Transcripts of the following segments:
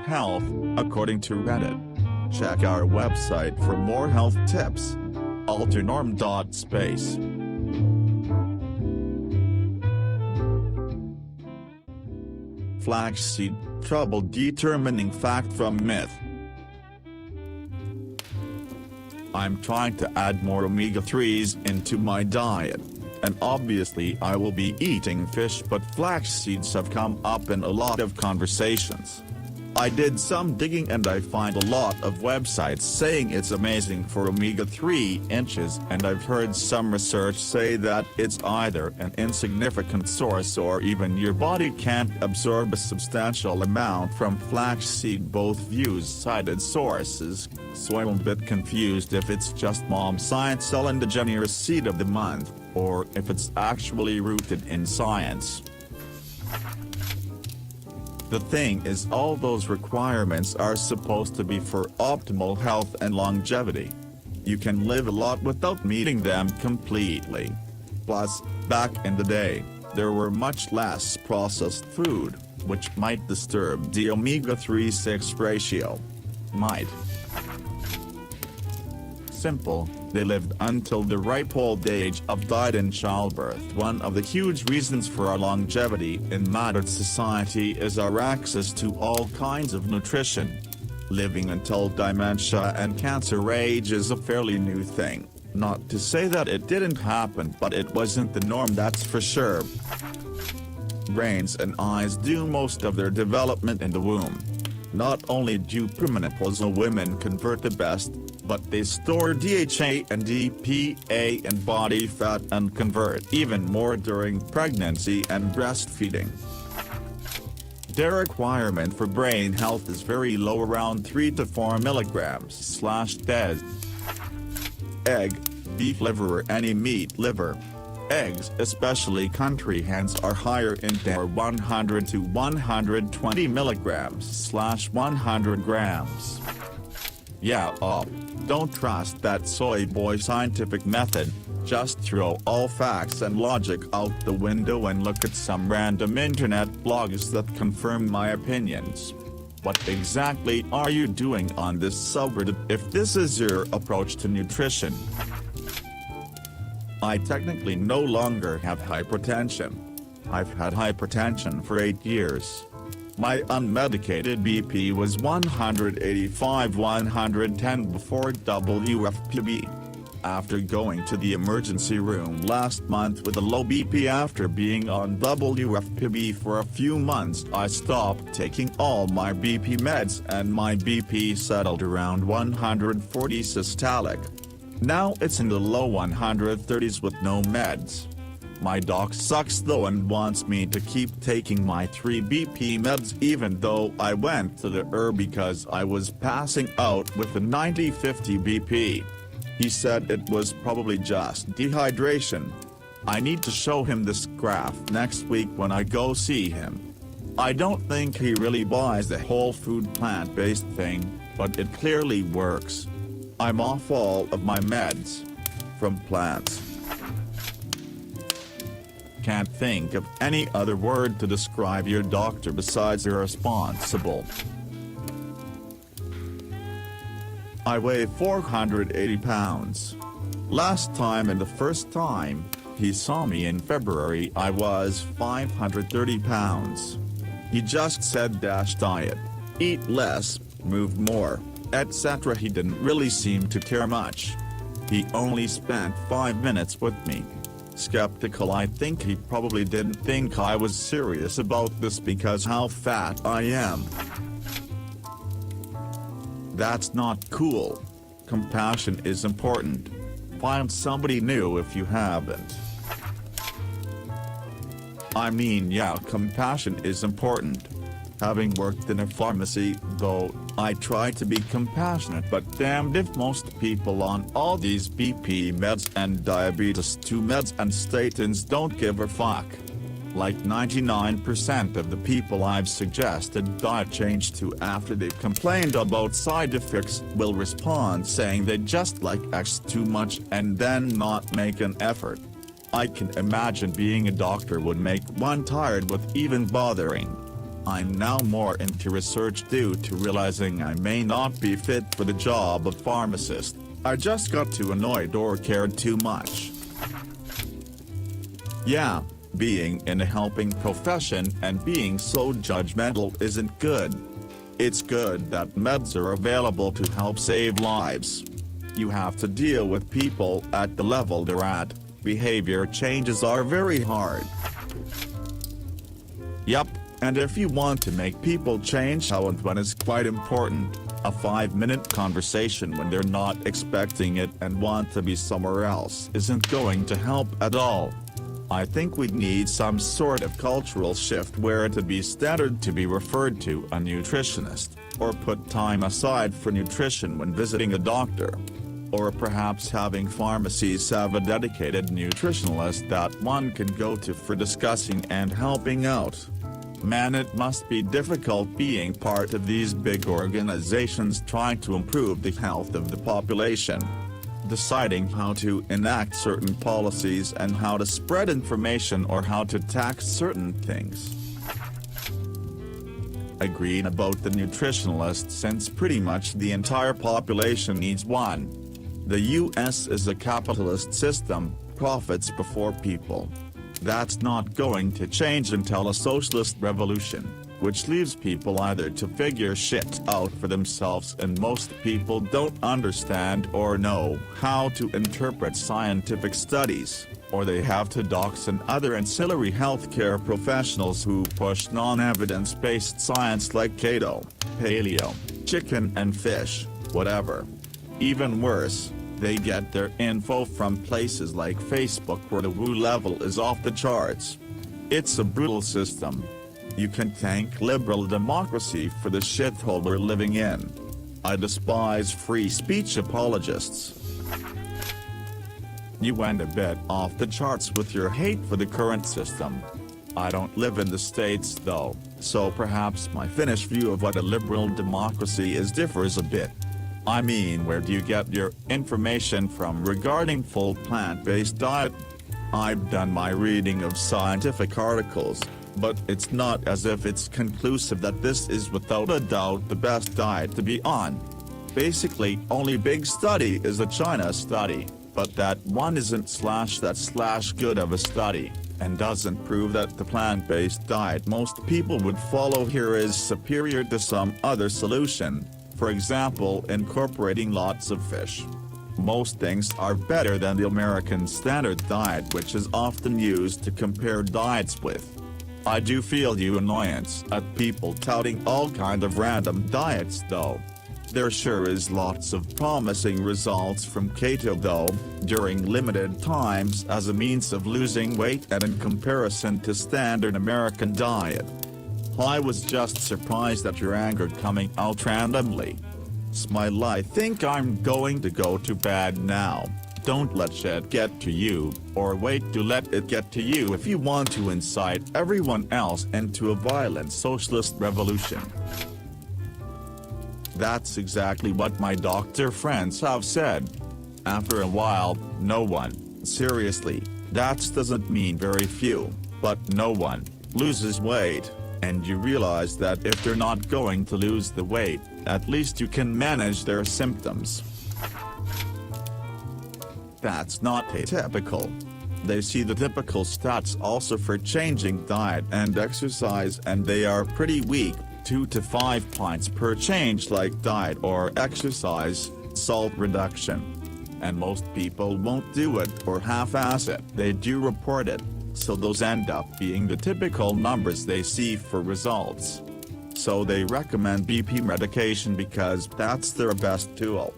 health, according to Reddit. Check our website for more health tips. alternorm.space. Flaxseed, trouble determining fact from myth. I'm trying to add more omega-3s into my diet, and obviously I will be eating fish, but flax seeds have come up in a lot of conversations. I did some digging and I find a lot of websites saying it's amazing for omega-3 inches, and I've heard some research say that it's either an insignificant source or even your body can't absorb a substantial amount from flaxseed. Both views cited sources, so I'm a bit confused if it's just mom science selling the generous seed of the month, or if it's actually rooted in science. The thing is, all those requirements are supposed to be for optimal health and longevity. You can live a lot without meeting them completely. Plus, back in the day, there were much less processed food, which might disturb the omega-3-6 ratio. Simple, they lived until the ripe old age of died in childbirth. One of the huge reasons for our longevity in modern society is our access to all kinds of nutrition. Living until dementia and cancer age is a fairly new thing. Not to say that it didn't happen, but it wasn't the norm, that's for sure. Brains and eyes do most of their development in the womb. Not only do premenopausal women convert the best, but they store DHA and DPA in body fat and convert even more during pregnancy and breastfeeding. Their requirement for brain health is very low, around 3 to 4 mg/day. Egg, beef liver or any meat liver. Eggs, especially country hens, are higher in their 100 to 120 mg/100 grams. Don't trust that soy boy scientific method. Just throw all facts and logic out the window and look at some random internet blogs that confirm my opinions. What exactly are you doing on this subreddit if this is your approach to nutrition? I technically no longer have hypertension. I've had hypertension for 8 years. My unmedicated BP was 185/110 before WFPB. After going to the emergency room last month with a low BP after being on WFPB for a few months, I stopped taking all my BP meds and my BP settled around 140 systolic. Now it's in the low 130s with no meds. My doc sucks though and wants me to keep taking my 3 BP meds, even though I went to the because I was passing out with a 90/50 BP. He said it was probably just dehydration. I need to show him this graph next week when I go see him. I don't think he really buys the whole food plant-based thing, but it clearly works. I'm off all of my meds. From plants. Can't think of any other word to describe your doctor besides irresponsible. I weigh 480 pounds. Last time and the first time he saw me in February I was 530 pounds. He just said diet, eat less, move more, etc. He didn't really seem to care much. He only spent 5 minutes with me. Skeptical, I think he probably didn't think I was serious about this because how fat I am. That's not cool. Compassion is important. Find somebody new if you haven't. I mean, yeah, compassion is important. Having worked in a pharmacy, though, I try to be compassionate, but damned if most people on all these BP meds and diabetes 2 meds and statins don't give a fuck. Like 99% of the people I've suggested diet change to after they've complained about side effects will respond saying they just like X too much and then not make an effort. I can imagine being a doctor would make one tired with even bothering. I'm now more into research due to realizing I may not be fit for the job of pharmacist. I just got too annoyed or cared too much. Yeah, being in a helping profession and being so judgmental isn't good. It's good that meds are available to help save lives. You have to deal with people at the level they're at. Behavior changes are very hard. Yup, and if you want to make people change how and when is quite important. A 5-minute conversation when they're not expecting it and want to be somewhere else isn't going to help at all. I think we'd need some sort of cultural shift where it'd be standard to be referred to a nutritionist, or put time aside for nutrition when visiting a doctor. Or perhaps having pharmacies have a dedicated nutritionalist that one can go to for discussing and helping out. Man, it must be difficult being part of these big organizations trying to improve the health of the population. Deciding how to enact certain policies and how to spread information or how to tax certain things. Agreed about the nutritionalist since pretty much the entire population needs one. The US is a capitalist system, profits before people. That's not going to change until a socialist revolution, which leaves people either to figure shit out for themselves, and most people don't understand or know how to interpret scientific studies, or they have to dox and other ancillary healthcare professionals who push non-evidence-based science like keto, paleo, chicken and fish, whatever. Even worse, they get their info from places like Facebook where the woo level is off the charts. It's a brutal system. You can thank liberal democracy for the shithole we're living in. I despise free speech apologists. You went a bit off the charts with your hate for the current system. I don't live in the States though, so perhaps my Finnish view of what a liberal democracy is differs a bit. I mean, where do you get your information from regarding full plant-based diet? I've done my reading of scientific articles, but it's not as if it's conclusive that this is without a doubt the best diet to be on. Basically, only big study is a China study, but that one isn't /that/ good of a study, and doesn't prove that the plant-based diet most people would follow here is superior to some other solution. For example, incorporating lots of fish. Most things are better than the American standard diet, which is often used to compare diets with. I do feel the annoyance at people touting all kind of random diets though. There sure is lots of promising results from keto though, during limited times as a means of losing weight and in comparison to standard American diet. I was just surprised at your anger coming out randomly. Smile, I think I'm going to go to bed now. Don't let shit get to you, or wait to let it get to you if you want to incite everyone else into a violent socialist revolution. That's exactly what my doctor friends have said. After a while, no one, seriously, that doesn't mean very few, but no one, loses weight. And you realize that if they're not going to lose the weight, at least you can manage their symptoms. That's not atypical. They see the typical stats also for changing diet and exercise, and they are pretty weak, 2 to 5 pints per change like diet or exercise, salt reduction. And most people won't do it or half-ass it, they do report it. So those end up being the typical numbers they see for results. So they recommend BP medication because that's their best tool.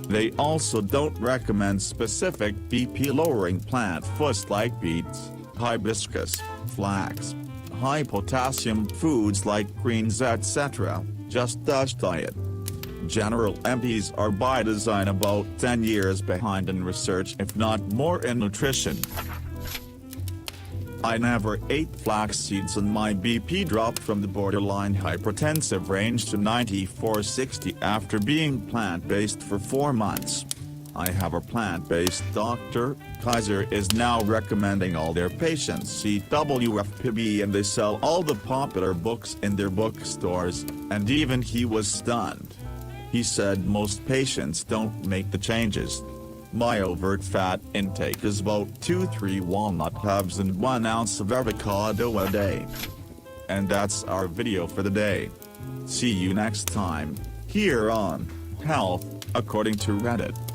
They also don't recommend specific BP-lowering plant foods like beets, hibiscus, flax, high-potassium foods like greens etc., just Dutch diet. General MDs are by design about 10 years behind in research if not more in nutrition. I never ate flax seeds and my BP dropped from the borderline hypertensive range to 94/60 after being plant-based for 4 months. I have a plant-based doctor. Kaiser is now recommending all their patients see WFPB, and they sell all the popular books in their bookstores, and even he was stunned. He said most patients don't make the changes. My overt fat intake is about 2-3 walnut halves and 1 ounce of avocado a day. And that's our video for the day. See you next time, here on Health According to Reddit.